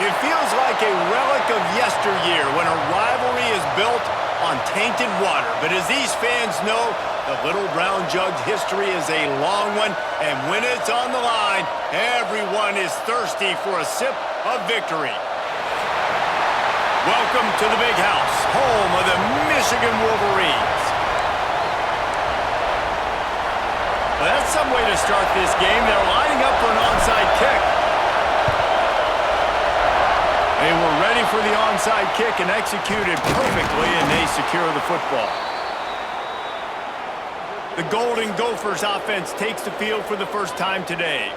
It feels like a relic of yesteryear when a rivalry is built on tainted water. But as these fans know, the Little Brown Jug's history is a long one, and when it's on the line, everyone is thirsty for a sip of victory. Welcome to the Big House, home of the Michigan Wolverines. Well, that's some way to start this game. They're lining up for an onside kick. They were ready for the onside kick and executed perfectly, and they secure the football. The Golden Gophers offense takes the field for the first time today.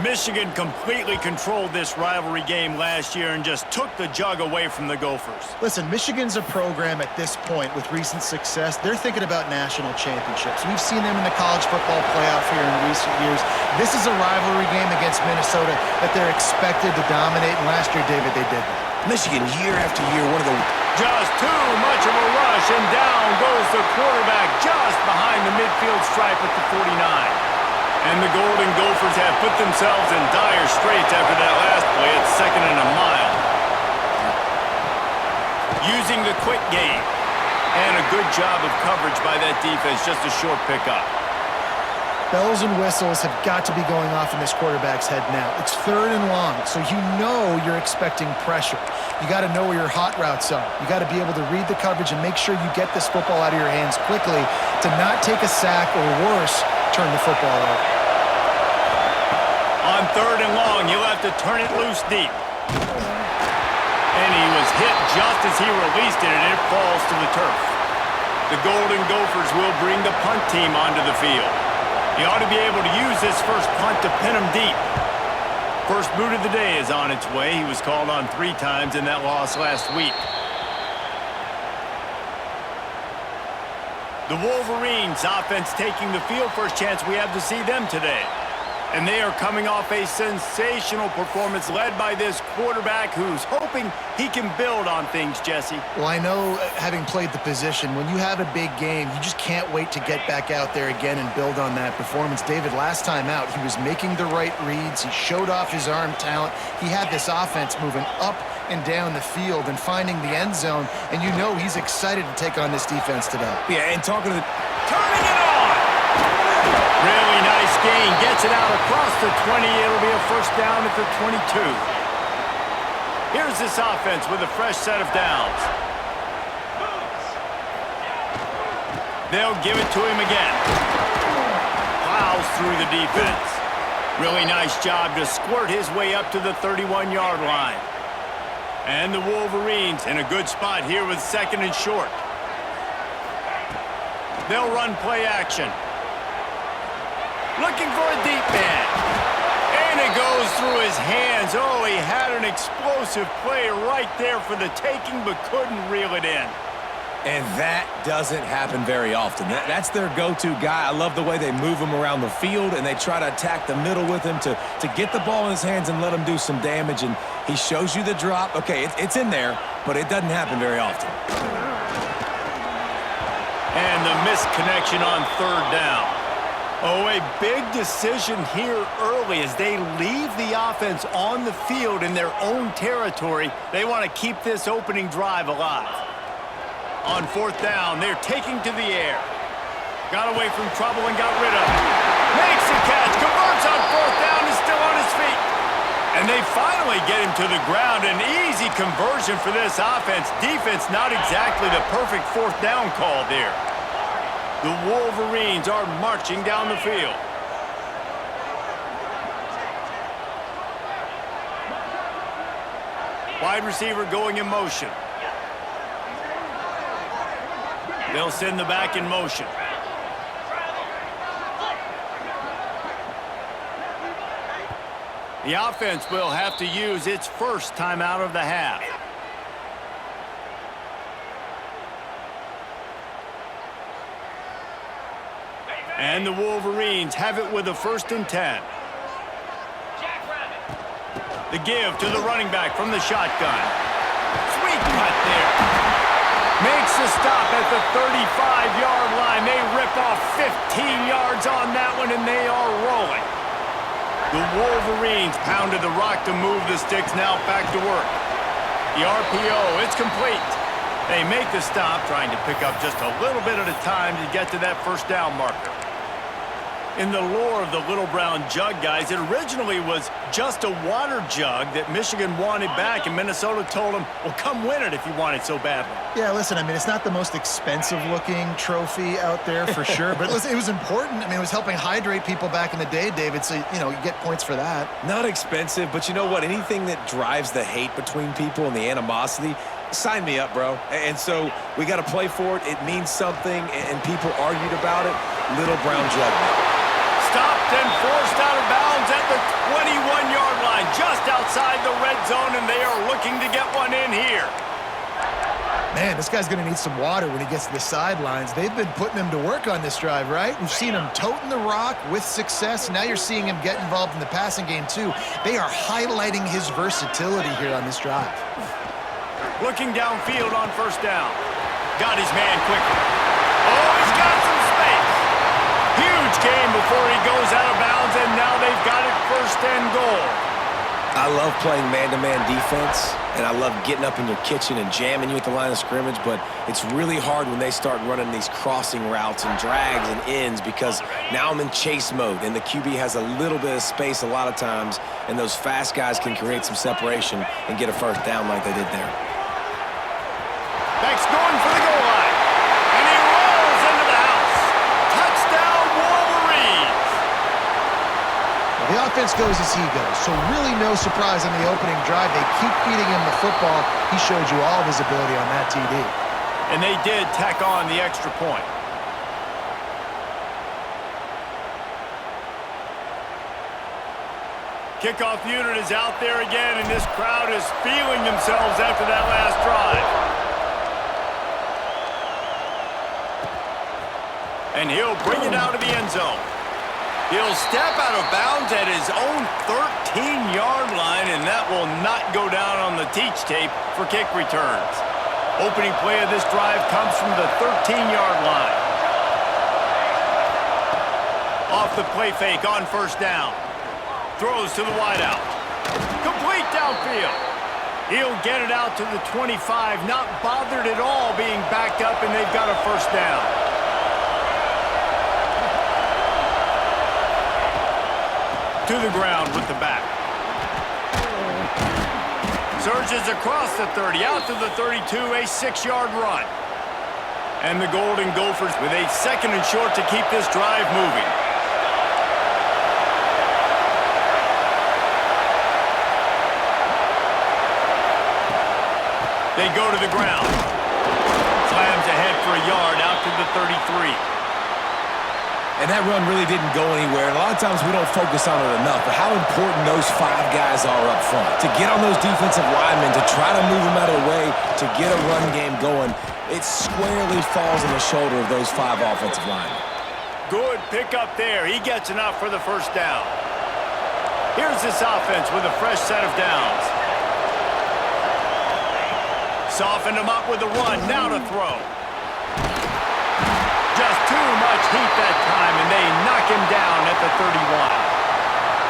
Michigan completely controlled this rivalry game last year and just took the jug away from the Gophers. Listen, Michigan's a program at this point with recent success. They're thinking about national championships. We've seen them in the college football playoff here in recent years. This is a rivalry game against Minnesota that they're expected to dominate, and last year, David, they did that. Michigan, year after year, one of the... Just too much of a rush, and down goes the quarterback just behind the midfield stripe at the 49. And the Golden Gophers have put themselves in dire straits after that last play at 2nd and a mile. Using the quick game. And a good job of coverage by that defense, just a short pickup. Bells and whistles have got to be going off in this quarterback's head now. It's 3rd and long, so you know you're expecting pressure. You got to know where your hot routes are. You got to be able to read the coverage and make sure you get this football out of your hands quickly to not take a sack or worse, turn the football over. On 3rd and long, you'll have to turn it loose deep. And he was hit just as he released it, and it falls to the turf. The Golden Gophers will bring the punt team onto the field. He ought to be able to use this first punt to pin him deep. First boot of the day is on its way. He was called on 3 times in that loss last week. The Wolverines offense taking the field. First chance we have to see them today. And they are coming off a sensational performance led by this quarterback who's hoping he can build on things, Jesse. Well, I know, having played the position, when you have a big game, you just can't wait to get back out there again and build on that performance. David, last time out, he was making the right reads. He showed off his arm talent. He had this offense moving up and down the field and finding the end zone. And you know he's excited to take on this defense today. Yeah, and talking to the... Turning it on! Really nice gain. Gets it out across the 20. It'll be a first down at the 22. Here's this offense with a fresh set of downs. They'll give it to him again. Plows through the defense. Really nice job to squirt his way up to the 31-yard line. And the Wolverines in a good spot here with 2nd and short. They'll run play action. Looking for a deep man. And it goes through his hands. Oh, he had an explosive play right there for the taking, but couldn't reel it in. And that doesn't happen very often. That's their go-to guy. I love the way they move him around the field, and they try to attack the middle with him to get the ball in his hands and let him do some damage. And he shows you the drop. Okay, it's in there, but it doesn't happen very often. And the missed connection on 3rd down. Oh, a big decision here early as they leave the offense on the field in their own territory. They want to keep this opening drive alive. On 4th down, they're taking to the air. Got away from trouble and got rid of it. Makes the catch, converts on 4th down, is still on his feet. And they finally get him to the ground. An easy conversion for this offense. Defense not exactly the perfect 4th down call there. The Wolverines are marching down the field. Wide receiver going in motion. They'll send the back in motion. The offense will have to use its first timeout of the half. And the Wolverines have it with a 1st and 10. The give to the running back from the shotgun. Sweet cut there. Makes the stop at the 35-yard line. They rip off 15 yards on that one, and they are rolling. The Wolverines pounded the rock to move the sticks, now back to work. The RPO, it's complete. They make the stop, trying to pick up just a little bit at a time to get to that first down marker. In the lore of the little brown jug, guys, it originally was just a water jug that Michigan wanted back, and Minnesota told them, well, come win it if you want it so badly. Yeah, listen, I mean, it's not the most expensive-looking trophy out there for sure, but listen, it was important. I mean, it was helping hydrate people back in the day, David, so, you know, you get points for that. Not expensive, but you know what? Anything that drives the hate between people and the animosity, sign me up, bro. And so we got to play for it. It means something, and people argued about it. Little brown jug. Stopped and forced out of bounds at the 21-yard line, just outside the red zone, and they are looking to get one in here. Man, this guy's going to need some water when he gets to the sidelines. They've been putting him to work on this drive, right? We've seen him toting the rock with success. Now you're seeing him get involved in the passing game, too. They are highlighting his versatility here on this drive. Looking downfield on first down. Got his man quickly. Oh, he's got some space. Huge game before he goes out of bounds, and now they've got it first and goal. I love playing man-to-man defense, and I love getting up in your kitchen and jamming you at the line of scrimmage, but it's really hard when they start running these crossing routes and drags and ends because now I'm in chase mode, and the QB has a little bit of space a lot of times, and those fast guys can create some separation and get a first down like they did there. Beck's going for the goal line, and he rolls into the house. Touchdown, Wolverines! The offense goes as he goes, so really no surprise on the opening drive. They keep feeding him the football. He showed you all of his ability on that TD. And they did tack on the extra point. Kickoff unit is out there again, and this crowd is feeling themselves after that last drive. And he'll bring it out of the end zone. He'll step out of bounds at his own 13-yard line, and that will not go down on the teach tape for kick returns. Opening play of this drive comes from the 13-yard line. Off the play fake on first down. Throws to the wideout. Complete downfield. He'll get it out to the 25, not bothered at all being backed up, and they've got a first down. To the ground with the back. Surges across the 30, out to the 32, a 6-yard run. And the Golden Gophers with a second and short to keep this drive moving. They go to the ground. Slams ahead for a yard out to the 33. And that run really didn't go anywhere. And a lot of times we don't focus on it enough, but how important those 5 guys are up front. To get on those defensive linemen, to try to move them out of the way, to get a run game going, it squarely falls on the shoulder of those 5 offensive linemen. Good pick up there. He gets enough for the first down. Here's this offense with a fresh set of downs. Softened him up with a run. Now to throw. Just too much heat that time, and they knock him down at the 31.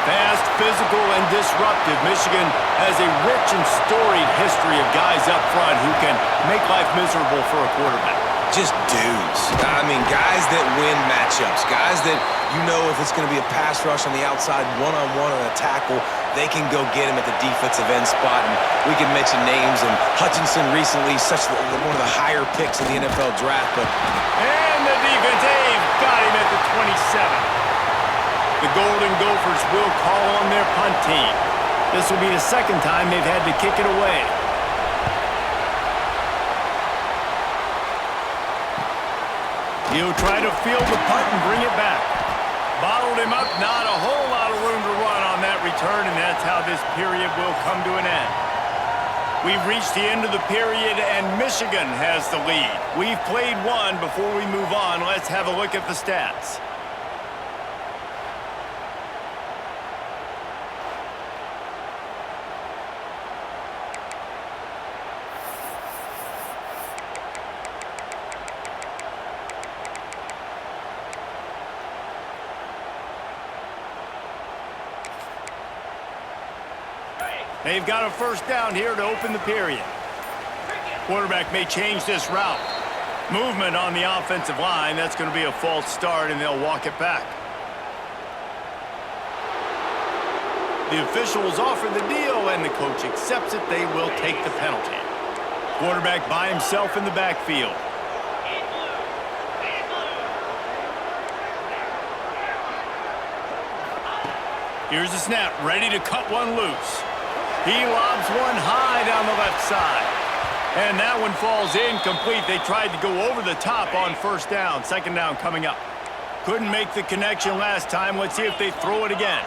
Fast, physical, and disruptive, Michigan has a rich and storied history of guys up front who can make life miserable for a quarterback. Just dudes. I mean, guys that win matchups. Guys that, you know, if it's going to be a pass rush on the outside, one-on-one on a tackle, they can go get him at the defensive end spot. And we can mention names. And Hutchinson recently, one of the higher picks in the NFL draft. But and the defense, they've got him at the 27. The Golden Gophers will call on their punt team. This will be the second time they've had to kick it away. He'll try to field the punt and bring it back. Bottled him up, not a whole lot of room to run on that return, and that's how this period will come to an end. We've reached the end of the period, and Michigan has the lead. We've played one. Before we move on, let's have a look at the stats. They've got a first down here to open the period. Quarterback may change this route. Movement on the offensive line. That's going to be a false start, and they'll walk it back. The officials offer the deal, and the coach accepts it. They will take the penalty. Quarterback by himself in the backfield. Here's the snap, ready to cut one loose. He lobs one high down the left side. And that one falls incomplete. They tried to go over the top on first down. Second down coming up. Couldn't make the connection last time. Let's see if they throw it again.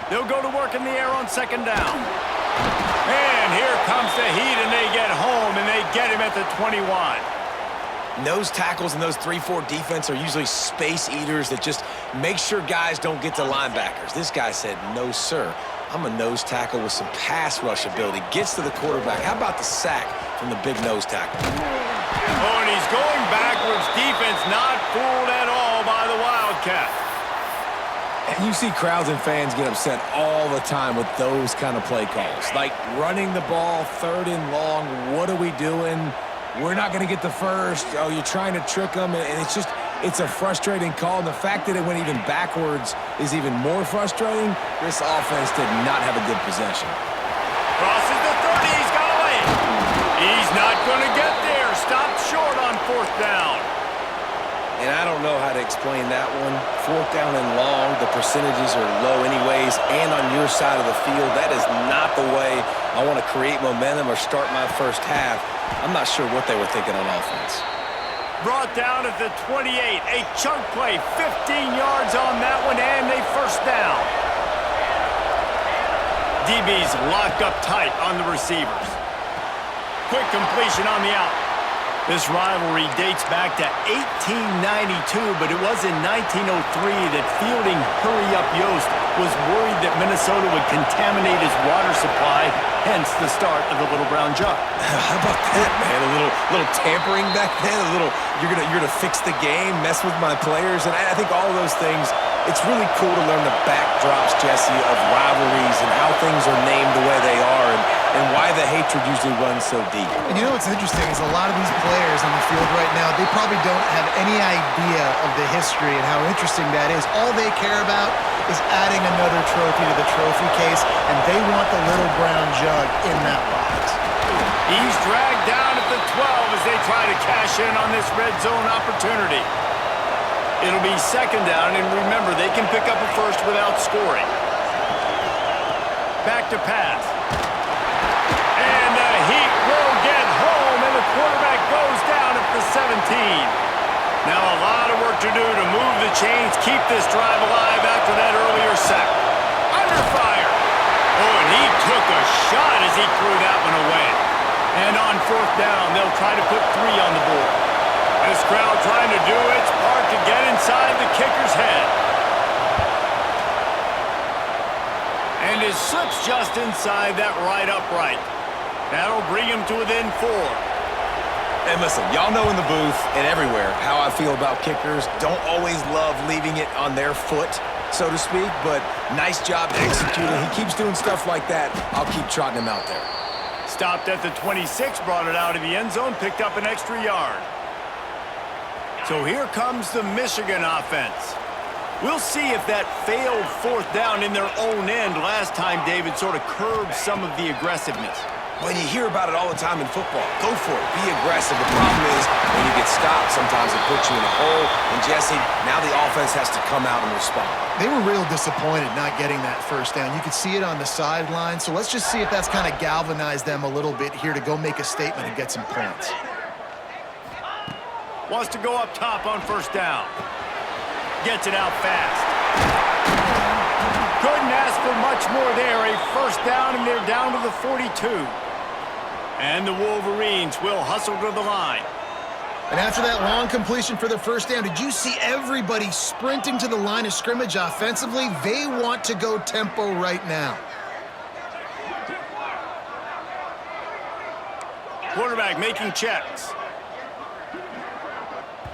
They'll go to work in the air on second down. And here comes the heat, and they get home, and they get him at the 21. Nose tackles in those 3-4 defense are usually space eaters that just make sure guys don't get to linebackers. This guy said, no, sir. I'm a nose tackle with some pass rush ability. Gets to the quarterback. How about the sack from the big nose tackle? Oh, and he's going backwards. Defense not fooled at all by the Wildcat. And you see crowds and fans get upset all the time with those kind of play calls. Like running the ball, 3rd and long. What are we doing? We're not going to get the first. Oh, you're trying to trick them. And it's a frustrating call. And the fact that it went even backwards is even more frustrating. This offense did not have a good possession. Crosses the 30. He's got away. He's not going to get there. Stopped short on 4th down. And I don't know how to explain that one. 4th down and long, the percentages are low anyways, and on your side of the field, that is not the way I want to create momentum or start my first half. I'm not sure what they were thinking on offense. Brought down at the 28. A chunk play, 15 yards on that one, and a first down. DB's locked up tight on the receivers. Quick completion on the out. This rivalry dates back to 1892, but it was in 1903 that fielding Hurry-Up Yost was worried that Minnesota would contaminate his water supply, hence the start of the Little Brown Jug. How about that, man? A little tampering back then, you're gonna fix the game, mess with my players, and I think all those things, it's really cool to learn the backdrops, Jesse, of rivalries and how things are named the way they are, and why the hatred usually runs so deep. And you know what's interesting is a lot of these players on the field right now, they probably don't have any idea of the history and how interesting that is. All they care about is adding another trophy to the trophy case, and they want the Little Brown Jug in that box. He's dragged down at the 12 as they try to cash in on this red zone opportunity. It'll be second down, and remember, they can pick up a first without scoring. Back to pass. And the Heat will get home, and the quarterback goes down at the 17. Now a lot of work to do to move the chains, keep this drive alive after that earlier sack. Under fire. Oh, and he took a shot as he threw that one away. And on 4th down, they'll try to put 3 on the board. This crowd trying to do its part to get inside the kicker's head. And it slips just inside that right upright. That'll bring him to within 4. And listen, y'all know in the booth and everywhere how I feel about kickers. Don't always love leaving it on their foot, so to speak, but nice job executing. He keeps doing stuff like that. I'll keep trotting him out there. Stopped at the 26, brought it out of the end zone, picked up an extra yard. So here comes the Michigan offense. We'll see if that failed 4th down in their own end last time, David, sort of curbed some of the aggressiveness. When you hear about it all the time in football, go for it. Be aggressive. The problem is when you get stopped, sometimes it puts you in a hole. And, Jesse, now the offense has to come out and respond. They were real disappointed not getting that first down. You could see it on the sideline. So let's just see if that's kind of galvanized them a little bit here to go make a statement and get some points. Wants to go up top on 1st down. Gets it out fast. Couldn't ask for much more there. A first down, and they're down to the 42. And the Wolverines will hustle to the line. And after that long completion for the first down, did you see everybody sprinting to the line of scrimmage offensively? They want to go tempo right now. Quarterback making checks.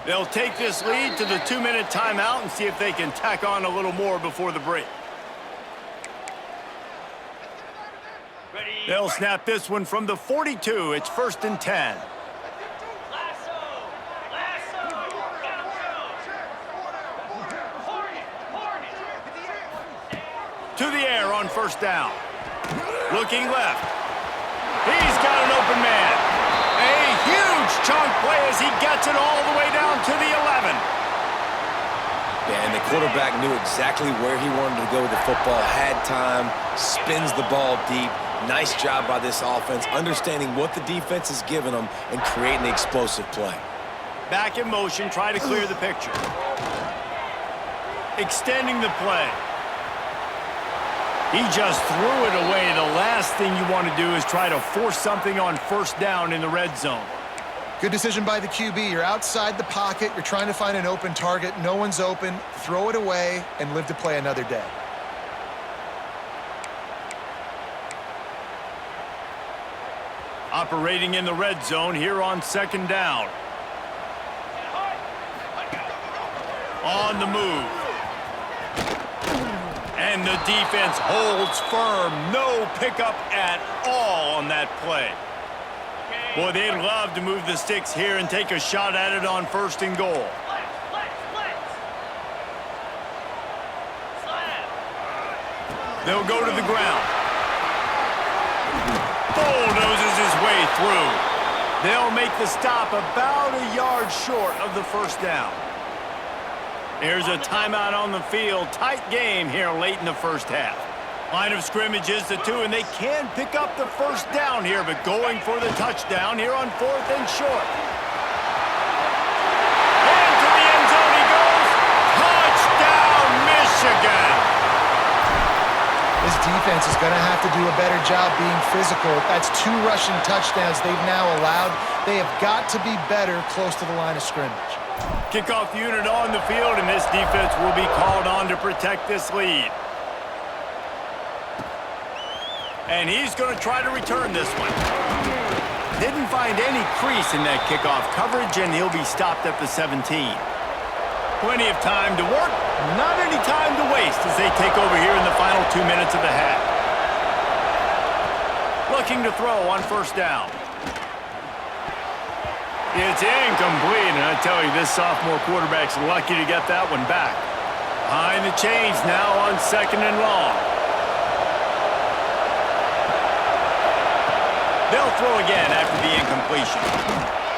They'll take this lead to the 2-minute timeout and see if they can tack on a little more before the break. They'll snap this one from the 42. It's 1st and 10. To the air on 1st down. Looking left. He's got an open man. A huge chunk play as he gets it all the way down to the 11. Yeah, and the quarterback knew exactly where he wanted to go with the football, had time, spins the ball deep. Nice job by this offense, understanding what the defense is giving them and creating the explosive play. Back in motion, try to clear the picture. Extending the play. He just threw it away. The last thing you want to do is try to force something on 1st down in the red zone. Good decision by the QB. You're outside the pocket. You're trying to find an open target. No one's open. Throw it away and live to play another day. Operating in the red zone here on 2nd down. On the move. And the defense holds firm. No pickup at all on that play. Boy, they'd love to move the sticks here and take a shot at it on 1st and goal. They'll go to the ground. Bulldozes his way through. They'll make the stop about a yard short of the 1st down. There's a timeout on the field. Tight game here late in the 1st half. Line of scrimmage is the 2, and they can pick up the 1st down here, but going for the touchdown here on 4th and short. And to the end zone he goes. Touchdown, Michigan! This defense is going to have to do a better job being physical. That's 2 rushing touchdowns they've now allowed. They have got to be better close to the line of scrimmage. Kickoff unit on the field, and this defense will be called on to protect this lead. And he's going to try to return this one. Didn't find any crease in that kickoff coverage, and he'll be stopped at the 17. Plenty of time to work, not any time to waste as they take over here in the final 2 minutes of the half. Looking to throw on 1st down. It's incomplete, and I tell you, this sophomore quarterback's lucky to get that one back. Behind the chains now on 2nd and long. They'll throw again after the incompletion.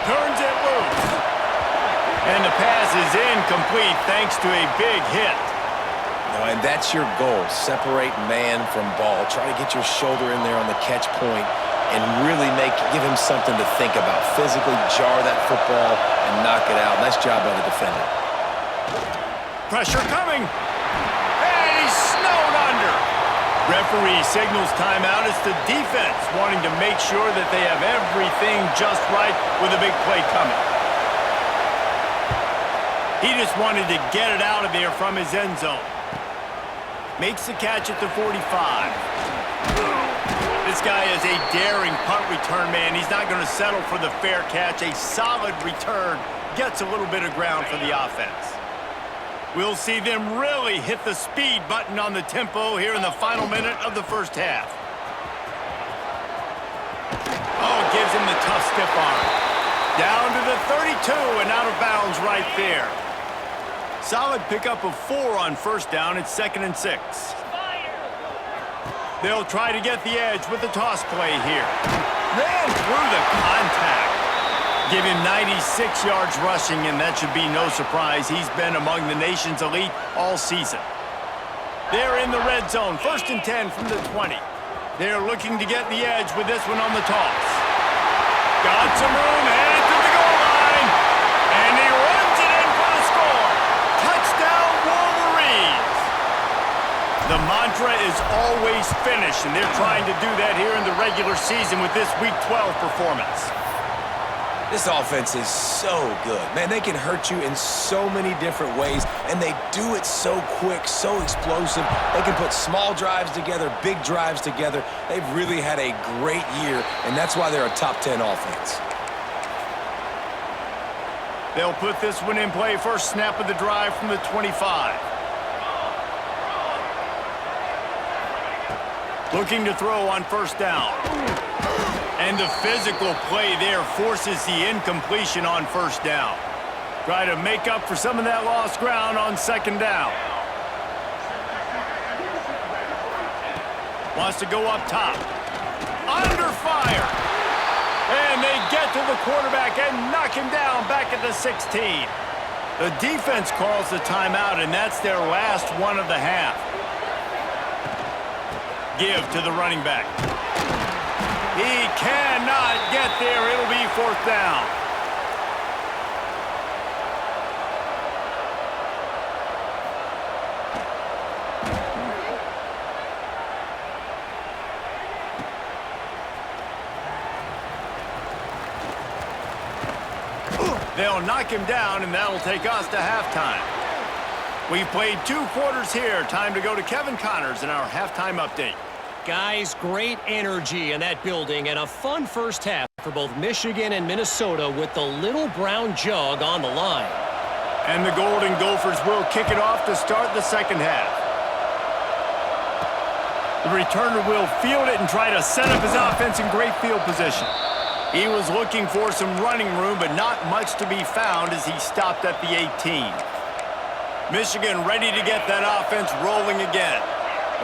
Turns it loose. And the pass is incomplete thanks to a big hit. No, and that's your goal. Separate man from ball. Try to get your shoulder in there on the catch point and really give him something to think about. Physically jar that football and knock it out. Nice job by the defender. Pressure coming. And he's snowed under. Referee signals timeout. It's the defense wanting to make sure that they have everything just right with a big play coming. He just wanted to get it out of there from his end zone. Makes the catch at the 45. This guy is a daring punt return man. He's not going to settle for the fair catch. A solid return gets a little bit of ground for the offense. We'll see them really hit the speed button on the tempo here in the final minute of the 1st half. Oh, it gives him the tough stiff arm. Down to the 32 and out of bounds right there. Solid pickup of 4 on 1st down. It's 2nd and 6. They'll try to get the edge with the toss play here. Ran through the contact. Give him 96 yards rushing, and that should be no surprise. He's been among the nation's elite all season. They're in the red zone. 1st and 10 from the 20. They're looking to get the edge with this one on the toss. Got some room, headed to the goal line. And he runs it in for the score. Touchdown, Wolverines. The mantra is always finish, and they're trying to do that here in the regular season with this Week 12 performance. This offense is so good. Man, they can hurt you in so many different ways, and they do it so quick, so explosive. They can put small drives together, big drives together. They've really had a great year, and that's why they're a top 10 offense. They'll put this one in play. First snap of the drive from the 25. Looking to throw on first down. And the physical play there forces the incompletion on first down. Try to make up for some of that lost ground on second down. Wants to go up top. Under fire. And they get to the quarterback and knock him down back at the 16. The defense calls the timeout, and that's their last one of the half. Give to the running back. He cannot get there. It'll be fourth down. They'll knock him down, and that'll take us to halftime. We've played 2 quarters here. Time to go to Kevin Connors in our halftime update. Guys, great energy in that building and a fun first half for both Michigan and Minnesota with the little brown jug on the line. And the Golden Gophers will kick it off to start the second half. The returner will field it and try to set up his offense in great field position. He was looking for some running room, but not much to be found as he stopped at the 18. Michigan ready to get that offense rolling again.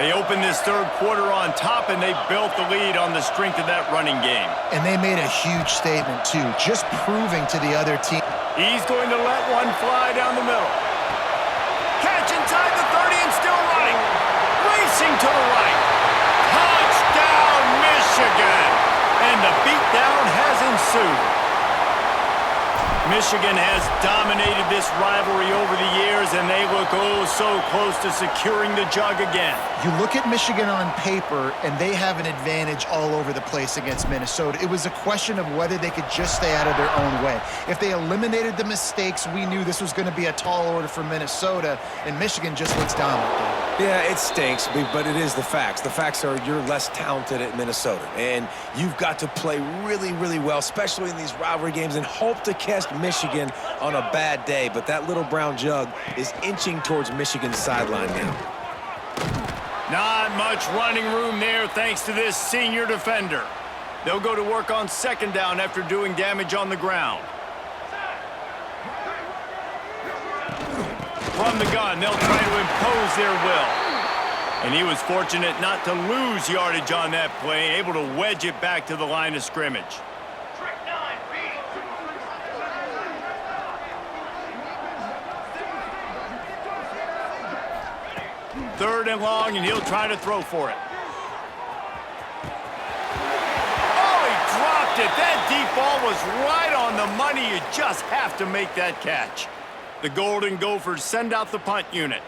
They opened this third quarter on top, and they built the lead on the strength of that running game. And they made a huge statement, too, just proving to the other team. He's going to let one fly down the middle. Catch inside the 30 and still running. Racing to the right. Touchdown, Michigan! And the beatdown has ensued. Michigan has dominated this rivalry over the years, and they look oh so close to securing the jug again. You look at Michigan on paper, and they have an advantage all over the place against Minnesota. It was a question of whether they could just stay out of their own way. If they eliminated the mistakes, we knew this was going to be a tall order for Minnesota, and Michigan just looks dominant. Yeah, it stinks, but it is the facts. The facts are you're less talented at Minnesota, and you've got to play really, really well, especially in these rivalry games, and hope to catch Michigan on a bad day. But that little brown jug is inching towards Michigan's sideline now. Not much running room there thanks to this senior defender. They'll go to work on second down after doing damage on the ground. From the gun, they'll try to impose their will. And he was fortunate not to lose yardage on that play, able to wedge it back to the line of scrimmage. Third and long, and he'll try to throw for it. Oh, he dropped it. That deep ball was right on the money. You just have to make that catch. The Golden Gophers send out the punt unit.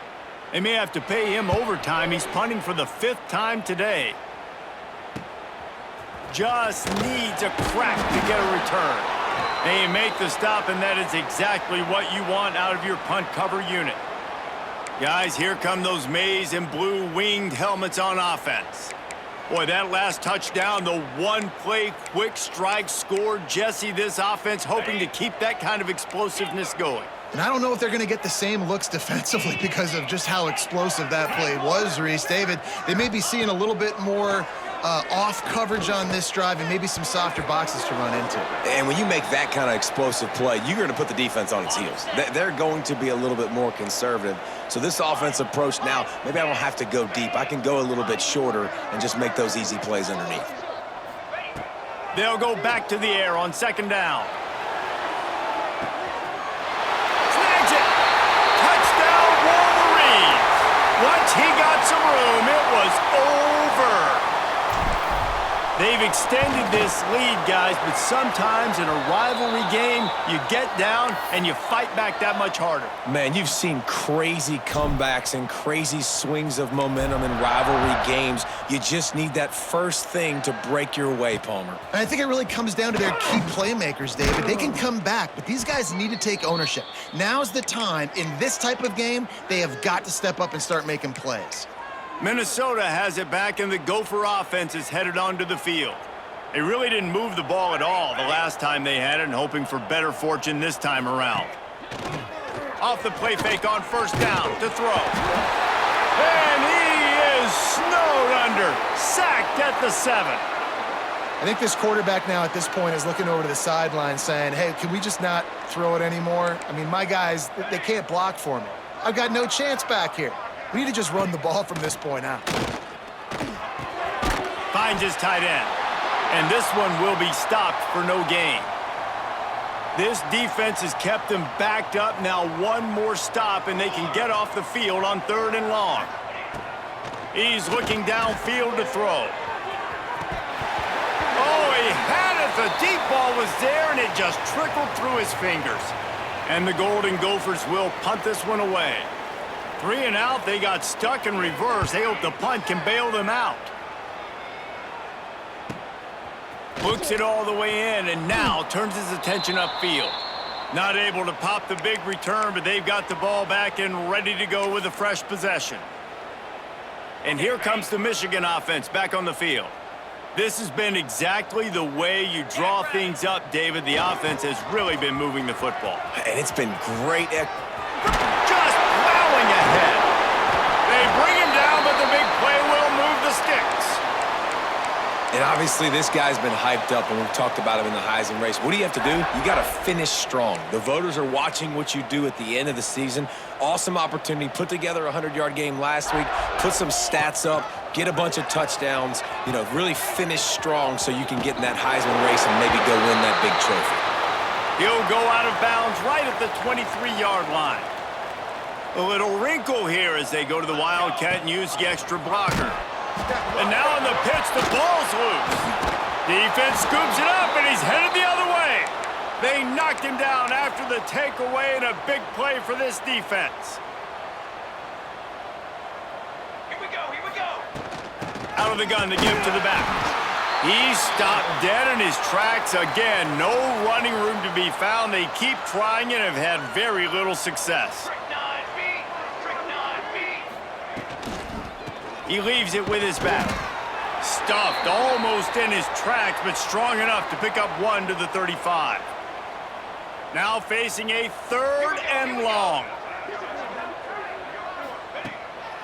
They may have to pay him overtime. He's punting for the 5th time today. Just needs a crack to get a return. They make the stop, and that is exactly what you want out of your punt cover unit. Guys, here come those maize and blue winged helmets on offense. Boy, that last touchdown, the one-play quick strike score. Jesse, this offense hoping to keep that kind of explosiveness going. And I don't know if they're going to get the same looks defensively because of just how explosive that play was, Reese. David, they may be seeing a little bit more off coverage on this drive and maybe some softer boxes to run into. And when you make that kind of explosive play, you're going to put the defense on its heels. They're going to be a little bit more conservative. So this offense approach now, maybe I don't have to go deep. I can go a little bit shorter and just make those easy plays underneath. They'll go back to the air on second down. Snags it. Touchdown, Wolverines. Once he got some room, it was over. They've extended this lead, guys, but sometimes in a rivalry game, you get down and you fight back that much harder. Man, you've seen crazy comebacks and crazy swings of momentum in rivalry games. You just need that first thing to break your way, Palmer. And I think it really comes down to their key playmakers, David. They can come back, but these guys need to take ownership. Now's the time. In this type of game, they have got to step up and start making plays. Minnesota has it back, and the Gopher offense is headed onto the field. They really didn't move the ball at all the last time they had it, and hoping for better fortune this time around. Off the play fake on first down to throw. And he is snowed under. Sacked at the 7. I think this quarterback now at this point is looking over to the sideline saying, hey, can we just not throw it anymore? I mean, my guys, they can't block for me. I've got no chance back here. We need to just run the ball from this point out. Finds his tight end. And this one will be stopped for no gain. This defense has kept them backed up. Now one more stop, and they can get off the field on 3rd and long. He's looking downfield to throw. Oh, he had it. The deep ball was there, and it just trickled through his fingers. And the Golden Gophers will punt this one away. 3 and out. They got stuck in reverse. They hope the punt can bail them out. Hooks it all the way in, and now turns his attention upfield. Not able to pop the big return, but they've got the ball back and ready to go with a fresh possession. And here comes the Michigan offense back on the field. This has been exactly the way you draw things up, David. The offense has really been moving the football. And it's been great. Just plowing ahead. They bring him down, but the big play will move the sticks. And obviously, this guy's been hyped up, and we've talked about him in the Heisman race. What do you have to do? You got to finish strong. The voters are watching what you do at the end of the season. Awesome opportunity. Put together a 100-yard game last week. Put some stats up. Get a bunch of touchdowns. You know, really finish strong so you can get in that Heisman race and maybe go win that big trophy. He'll go out of bounds right at the 23-yard line. A little wrinkle here as they go to the Wildcat and use the extra blocker. And now on the pitch, the ball's loose. Defense scoops it up, and he's headed the other way. They knocked him down after the takeaway, and a big play for this defense. Here we go, here we go. Out of the gun to give to the back. He's stopped dead in his tracks again. No running room to be found. They keep trying and have had very little success. He leaves it with his back. Stuffed almost in his tracks, but strong enough to pick up 1 to the 35. Now facing a 3rd and long.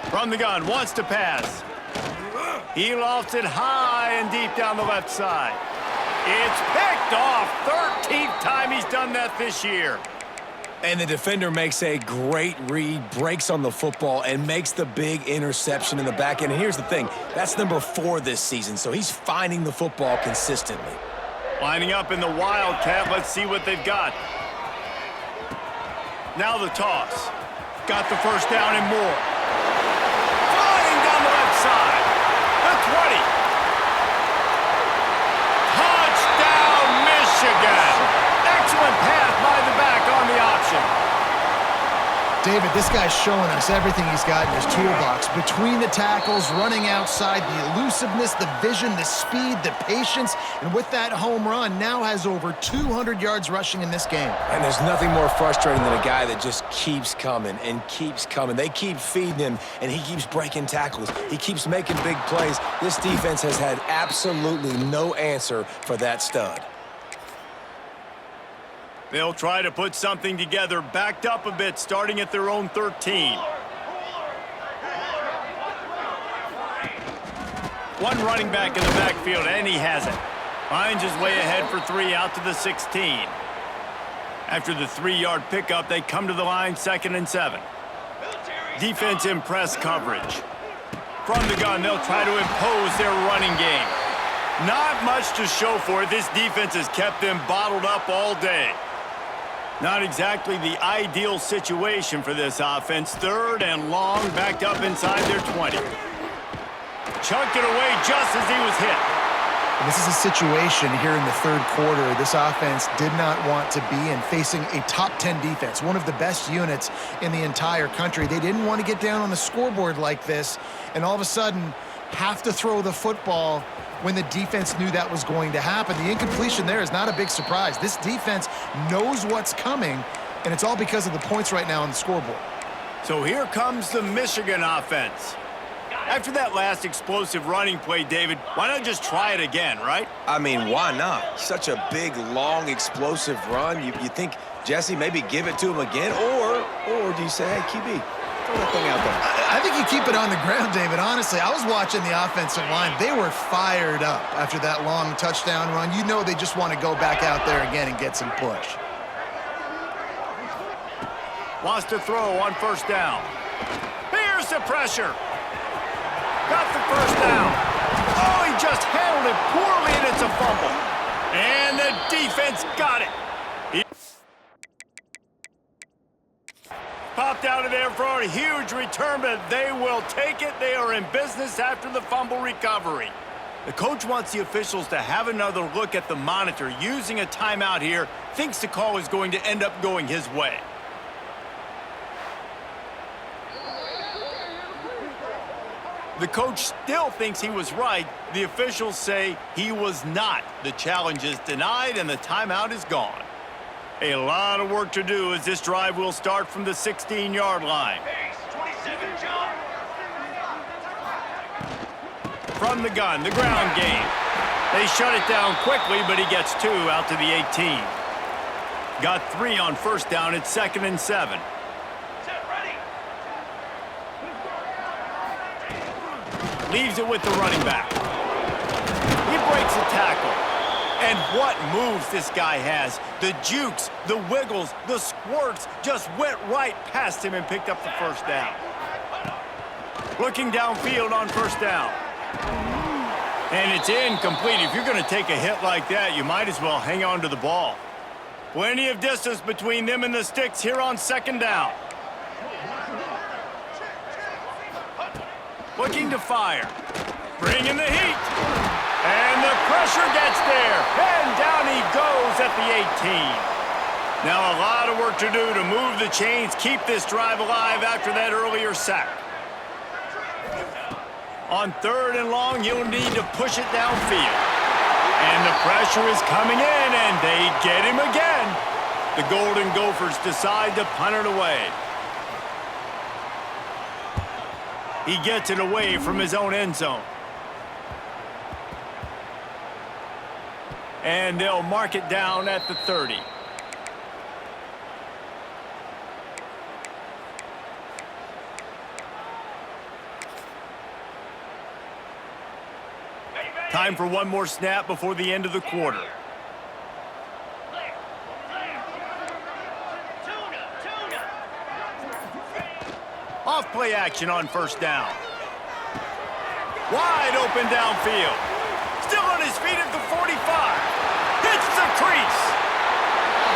From the gun, wants to pass. He lofts it high and deep down the left side. It's picked off. 13th time he's done that this year. And the defender makes a great read, breaks on the football, and makes the big interception in the back end. And here's the thing, that's number 4 this season, so he's finding the football consistently. Lining up in the Wildcat, let's see what they've got. Now the toss. Got the first down and more. Flying down the left side. The 20. Touchdown, Michigan. Excellent pass by the back on the option. David, this guy's showing us everything he's got in his toolbox. Between the tackles, running outside, the elusiveness, the vision, the speed, the patience, and with that home run, now has over 200 yards rushing in this game. And there's nothing more frustrating than a guy that just keeps coming and keeps coming. They keep feeding him, and he keeps breaking tackles. He keeps making big plays. This defense has had absolutely no answer for that stud. They'll try to put something together, backed up a bit, starting at their own 13. One running back in the backfield, and he has it. Finds his way ahead for 3 out to the 16. After the 3-yard pickup, they come to the line 2nd and 7. Defense in press coverage. From the gun, they'll try to impose their running game. Not much to show for it. This defense has kept them bottled up all day. Not exactly the ideal situation for this offense. 3rd and long, backed up inside their 20. Chucked it away just as he was hit. And this is a situation here in the 3rd quarter this offense did not want to be in, facing a top 10 defense, one of the best units in the entire country. They didn't want to get down on the scoreboard like this and all of a sudden have to throw the football when the defense knew that was going to happen. The incompletion there is not a big surprise. This defense knows what's coming, and it's all because of the points right now on the scoreboard. So here comes the Michigan offense. After that last explosive running play, David, why not just try it again, right? I mean, why not? Such a big, long, explosive run. You think, Jesse, maybe give it to him again? Or do you say, hey, QB, Throw that thing out there. I think you keep it on the ground, David. Honestly, I was watching the offensive line. They were fired up after that long touchdown run. You know they just want to go back out there again and get some push. Wants to throw on first down. Here's the pressure. Got the first down. Oh, he just handled it poorly, and it's a fumble. And the defense got it. He popped out of there for a huge return, but they will take it. They are in business after the fumble recovery. The coach wants the officials to have another look at the monitor. Using a timeout here, thinks the call is going to end up going his way. The coach still thinks he was right. The officials say he was not. The challenge is denied, and the timeout is gone. A lot of work to do as this drive will start from the 16-yard line. Pace, 27, John. From the gun, the ground game. They shut it down quickly, but he gets 2 out to the 18. Got 3 on first down. It's 2nd and 7. Set, ready. Leaves it with the running back. He breaks a tackle. And what moves this guy has. The jukes, the wiggles, the squirts just went right past him and picked up the first down. Looking downfield on first down. And it's incomplete. If you're going to take a hit like that, you might as well hang on to the ball. Plenty of distance between them and the sticks here on 2nd down. Looking to fire. Bringing the heat. And the pressure gets there. And down he goes at the 18. Now a lot of work to do to move the chains, keep this drive alive after that earlier sack. On 3rd and long, he'll need to push it downfield. And the pressure is coming in, and they get him again. The Golden Gophers decide to punt it away. He gets it away from his own end zone. And they'll mark it down at the 30. Time for one more snap before the end of the quarter. Off play action on first down. Wide open downfield. Still on his feet at the 45. Hits the crease.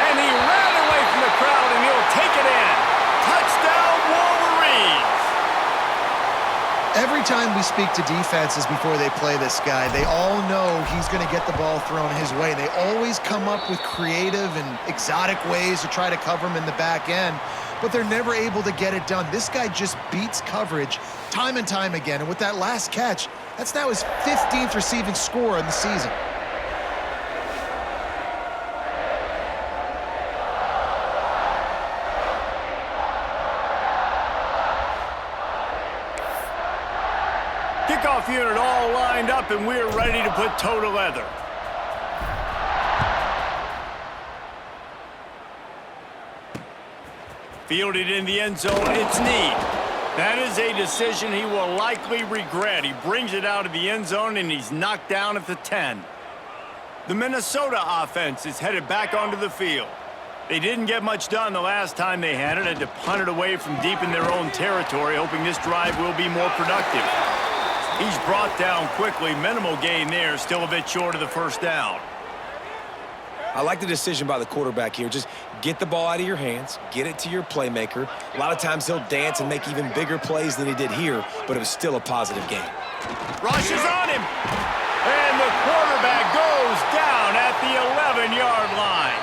And he ran away from the crowd, and he'll take it in. Touchdown, Wolverines. Every time we speak to defenses before they play this guy, they all know he's going to get the ball thrown his way. They always come up with creative and exotic ways to try to cover him in the back end, but they're never able to get it done. This guy just beats coverage time and time again, and with that last catch, that's now his 15th receiving score in the season. Kickoff unit all lined up, and we're ready to put toe to leather. Fielded in the end zone, it's Need. That is a decision he will likely regret. He brings it out of the end zone, and he's knocked down at the 10. The Minnesota offense is headed back onto the field. They didn't get much done the last time they had it, had to punt it away from deep in their own territory, hoping this drive will be more productive. He's brought down quickly. Minimal gain there, still a bit short of the first down. I like the decision by the quarterback here. Just get the ball out of your hands, get it to your playmaker. A lot of times he'll dance and make even bigger plays than he did here, but it was still a positive game. Rush is on him. And the quarterback goes down at the 11-yard line.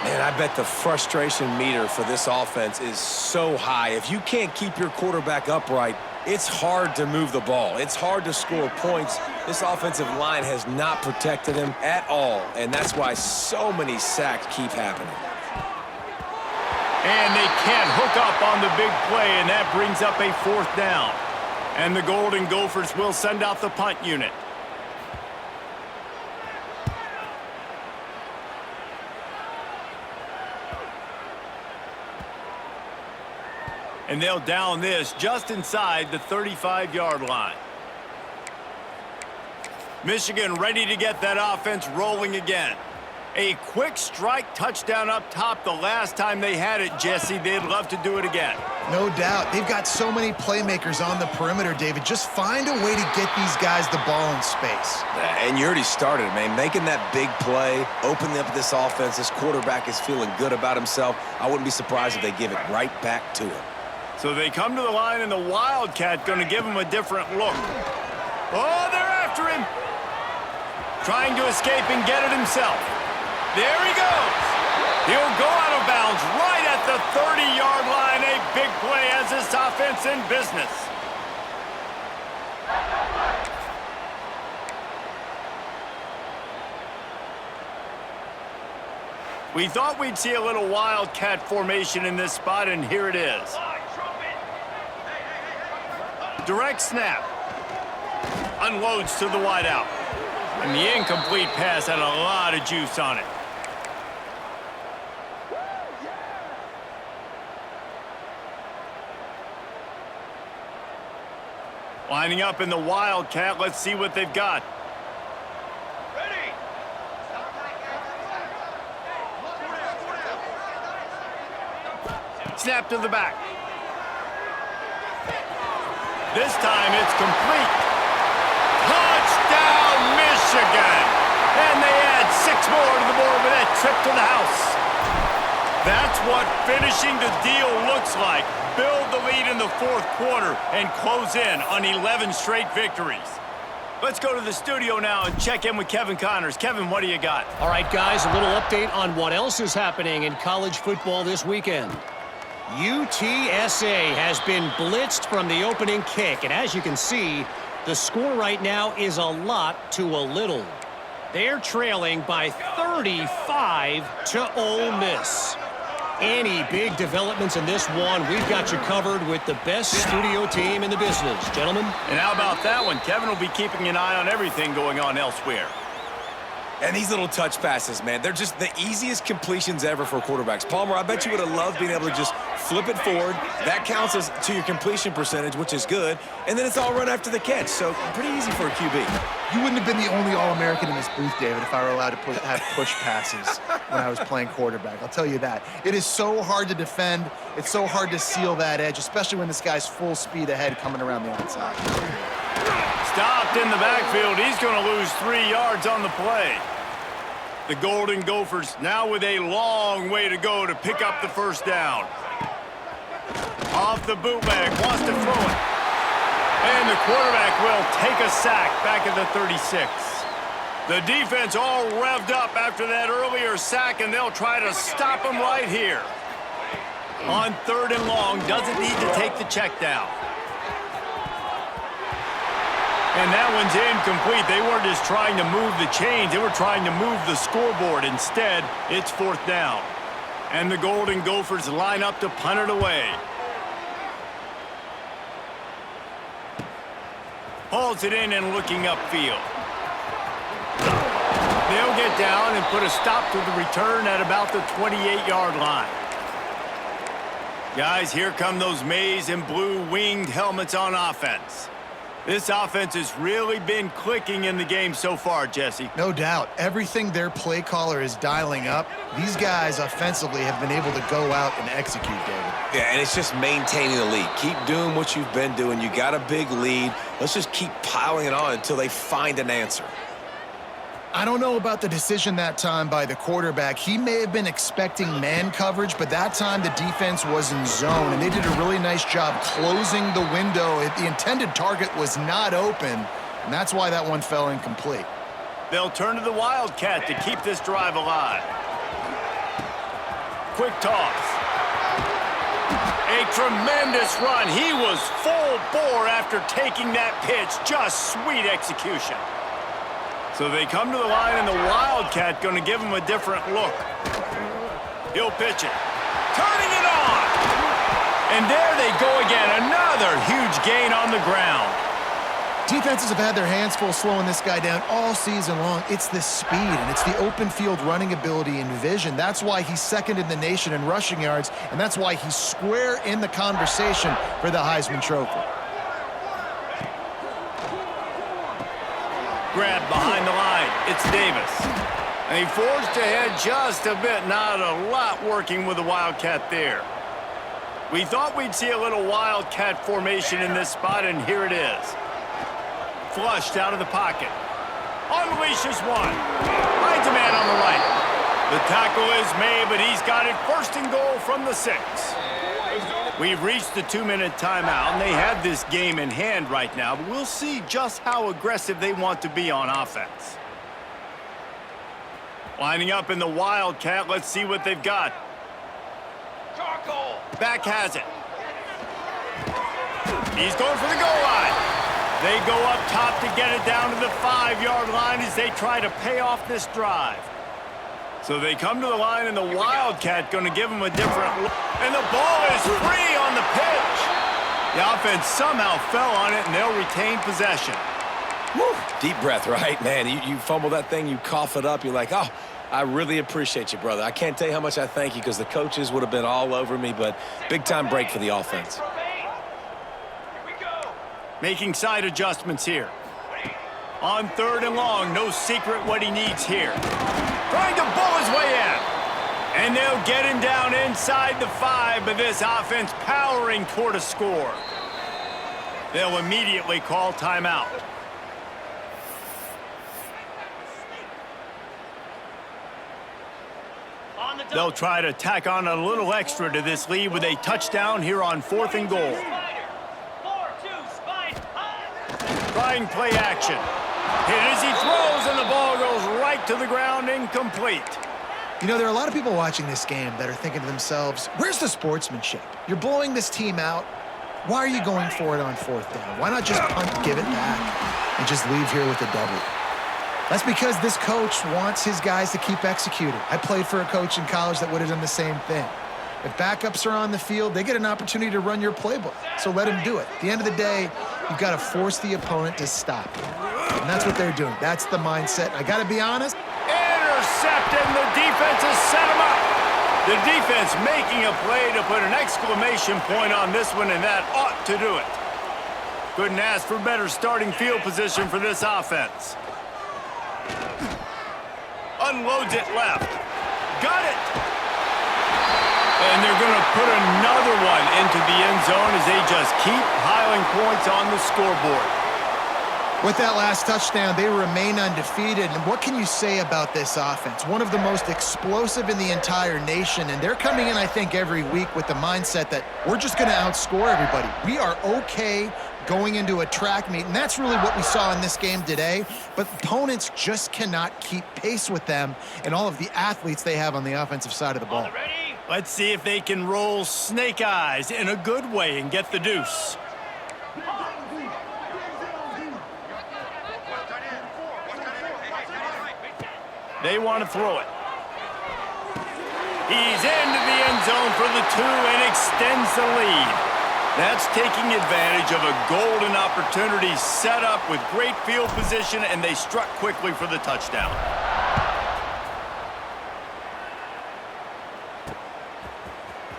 Man, I bet the frustration meter for this offense is so high. If you can't keep your quarterback upright, it's hard to move the ball. It's hard to score points. This offensive line has not protected him at all, and that's why so many sacks keep happening. And they can't hook up on the big play, and that brings up a 4th down. And the Golden Gophers will send out the punt unit. And they'll down this just inside the 35-yard line. Michigan ready to get that offense rolling again. A quick strike touchdown up top the last time they had it, Jesse. They'd love to do it again. No doubt. They've got so many playmakers on the perimeter, David. Just find a way to get these guys the ball in space. And you already started, man. Making that big play, opening up this offense. This quarterback is feeling good about himself. I wouldn't be surprised if they give it right back to him. So they come to the line, and the Wildcat going to give him a different look. Oh, they're after him. Trying to escape and get it himself. There he goes. He'll go out of bounds right at the 30-yard line. A big play as this offense in business. We thought we'd see a little Wildcat formation in this spot, and here it is. Direct snap. Unloads to the wideout. And the incomplete pass had a lot of juice on it. Lining up in the Wildcat. Let's see what they've got. Ready. Snap to the back. This time it's complete. Touchdown, Michigan! And they add 6 more to the board with that trip to the house. That's what finishing the deal looks like. Build the lead in the fourth quarter and close in on 11 straight victories. Let's go to the studio now and check in with Kevin Connors. Kevin, what do you got? All right, guys, a little update on what else is happening in college football this weekend. UTSA has been blitzed from the opening kick, and as you can see, the score right now is a lot to a little. They're trailing by 35 to Ole Miss. Any big developments in this one, we've got you covered with the best studio team in the business, gentlemen. And how about that one? Kevin will be keeping an eye on everything going on elsewhere. And these little touch passes, man, they're just the easiest completions ever for quarterbacks. Palmer, I bet you would have loved being able to just flip it forward. That counts as to your completion percentage, which is good. And then it's all run after the catch, so pretty easy for a QB. You wouldn't have been the only All-American in this booth, David, if I were allowed to have push passes when I was playing quarterback. I'll tell you that. It is so hard to defend. It's so hard to seal that edge, especially when this guy's full speed ahead coming around the outside. Stopped in the backfield. He's going to lose 3 yards on the play. The Golden Gophers now with a long way to go to pick up the first down. Off the bootleg, wants to throw it. And the quarterback will take a sack back at the 36. The defense all revved up after that earlier sack, and they'll try to stop him right here. On 3rd and long, doesn't need to take the check down. And that one's incomplete. They weren't just trying to move the chains. They were trying to move the scoreboard. Instead, it's 4th down. And the Golden Gophers line up to punt it away. Hauls it in and looking upfield. They'll get down and put a stop to the return at about the 28-yard line. Guys, here come those maize and blue winged helmets on offense. This offense has really been clicking in the game so far, Jesse. No doubt. Everything their play caller is dialing up, these guys offensively have been able to go out and execute, David. Yeah, and it's just maintaining the lead. Keep doing what you've been doing. You got a big lead. Let's just keep piling it on until they find an answer. I don't know about the decision that time by the quarterback. He may have been expecting man coverage, but that time the defense was in zone, and they did a really nice job closing the window. The intended target was not open, and that's why that one fell incomplete. They'll turn to the Wildcat to keep this drive alive. Quick toss. A tremendous run. He was full bore after taking that pitch. Just sweet execution. So they come to the line, and the Wildcat going to give him a different look. He'll pitch it. Turning it on! And there they go again. Another huge gain on the ground. Defenses have had their hands full slowing this guy down all season long. It's the speed, and it's the open field running ability and vision. That's why he's second in the nation in rushing yards, and that's why he's square in the conversation for the Heisman Trophy. Grab behind the line. It's Davis. And he forged ahead just a bit. Not a lot working with the Wildcat there. We thought we'd see a little Wildcat formation in this spot, and here it is. Flushed out of the pocket. Unleashes one. Finds a man on the right. The tackle is made, but he's got it first and goal from the 6. We've reached the 2-minute timeout, and they have this game in hand right now, but we'll see just how aggressive they want to be on offense. Lining up in the Wildcat, let's see what they've got. Back has it. He's going for the goal line. They go up top to get it down to the 5-yard line as they try to pay off this drive. So they come to the line, and the Wildcat going to give them a different look. And the ball is free on the pitch. The offense somehow fell on it, and they'll retain possession. Woo. Deep breath, right, man? You fumble that thing, you cough it up, you're like, oh, I really appreciate you, brother. I can't tell you how much I thank you because the coaches would have been all over me, but big-time break for the offense. Making side adjustments here. On 3rd and long, no secret what he needs here. Trying to bull his way in. And they'll get him down inside the 5, but this offense powering toward a score. They'll immediately call timeout. They'll try to tack on a little extra to this lead with a touchdown here on 4th and goal. Trying play action. Hit as he throws, and the ball goes right to the ground, incomplete. You know, there are a lot of people watching this game that are thinking to themselves, where's the sportsmanship? You're blowing this team out. Why are you going for it on 4th down? Why not just punt, give it back, and just leave here with a double? That's because this coach wants his guys to keep executing. I played for a coach in college that would have done the same thing. If backups are on the field, they get an opportunity to run your playbook, so let them do it. At the end of the day, you've got to force the opponent to stop. And that's what they're doing. That's the mindset. I got to be honest. Intercepted, and the defense has set him up. The defense making a play to put an exclamation point on this one, and that ought to do it. Couldn't ask for better starting field position for this offense. Unloads it left. Got it. And they're going to put another one into the end zone as they just keep piling points on the scoreboard. With that last touchdown, they remain undefeated. And what can you say about this offense? One of the most explosive in the entire nation. And they're coming in, I think, every week with the mindset that we're just going to outscore everybody. We are okay going into a track meet, and that's really what we saw in this game today. But opponents just cannot keep pace with them and all of the athletes they have on the offensive side of the ball. Let's see if they can roll snake eyes in a good way and get the deuce. They want to throw it. He's into the end zone for the 2 and extends the lead. That's taking advantage of a golden opportunity set up with great field position, and they struck quickly for the touchdown.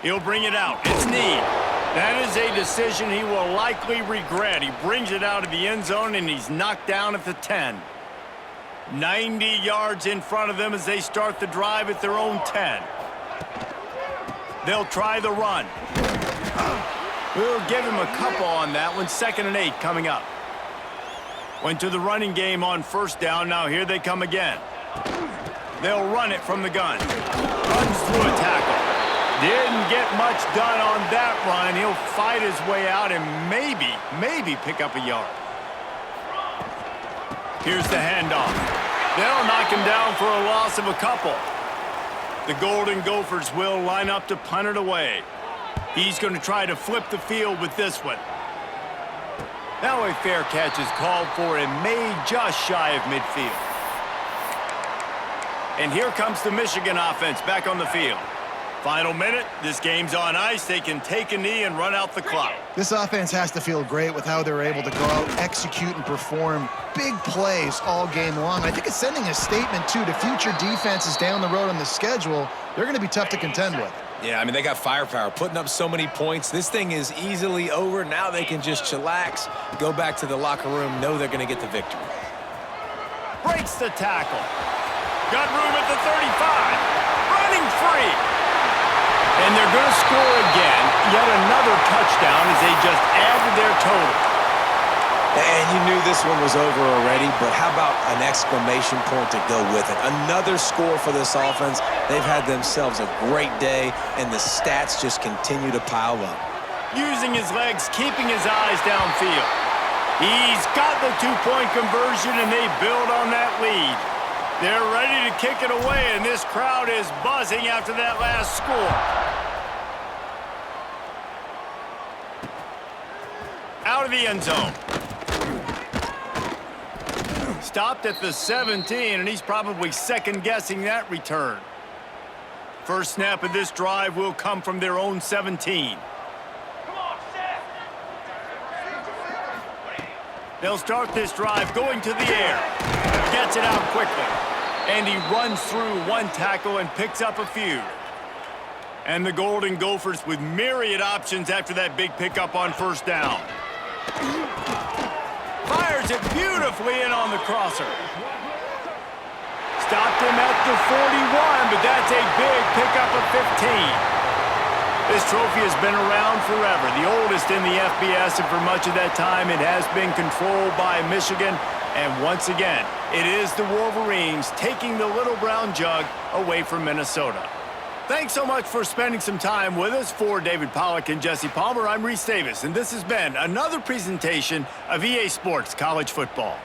He'll bring it out. It's Need. That is a decision he will likely regret. He brings it out of the end zone, and he's knocked down at the 10. 90 yards in front of them as they start the drive at their own 10. They'll try the run. We'll give him a couple on that one. 2nd and 8 coming up. Went to the running game on 1st down. Now here they come again. They'll run it from the gun. Runs through a tackle. Didn't get much done on that run. He'll fight his way out and maybe pick up a yard. Here's the handoff. They'll knock him down for a loss of a couple. The Golden Gophers will line up to punt it away. He's going to try to flip the field with this one. Now a fair catch is called for and made just shy of midfield. And here comes the Michigan offense back on the field. Final minute. This game's on ice. They can take a knee and run out the clock. This offense has to feel great with how they're able to go out, execute, and perform big plays all game long. I think it's sending a statement, too, to future defenses down the road on the schedule. They're going to be tough to contend with. Yeah, I mean, they got firepower, putting up so many points. This thing is easily over. Now they can just chillax, go back to the locker room, know they're going to get the victory. Breaks the tackle. Got room at the 35. Running free. And they're going to score again. Yet another touchdown as they just added their total. And you knew this one was over already, but how about an exclamation point to go with it? Another score for this offense. They've had themselves a great day, and the stats just continue to pile up. Using his legs, keeping his eyes downfield. He's got the two-point conversion, and they build on that lead. They're ready to kick it away, and this crowd is buzzing after that last score. Out of the end zone. Stopped at the 17, and he's probably second-guessing that return. First snap of this drive will come from their own 17. They'll start this drive going to the air. Gets it out quickly. And he runs through one tackle and picks up a few. And the Golden Gophers with myriad options after that big pickup on first down. Fires it beautifully in on the crosser. Stopped him at the 41, but that's a big pickup of 15. This trophy has been around forever, the oldest in the FBS, and for much of that time it has been controlled by Michigan. And once again, it is the Wolverines taking the little brown jug away from Minnesota. Thanks so much for spending some time with us. For David Pollack and Jesse Palmer, I'm Reese Davis, and this has been another presentation of EA Sports College Football.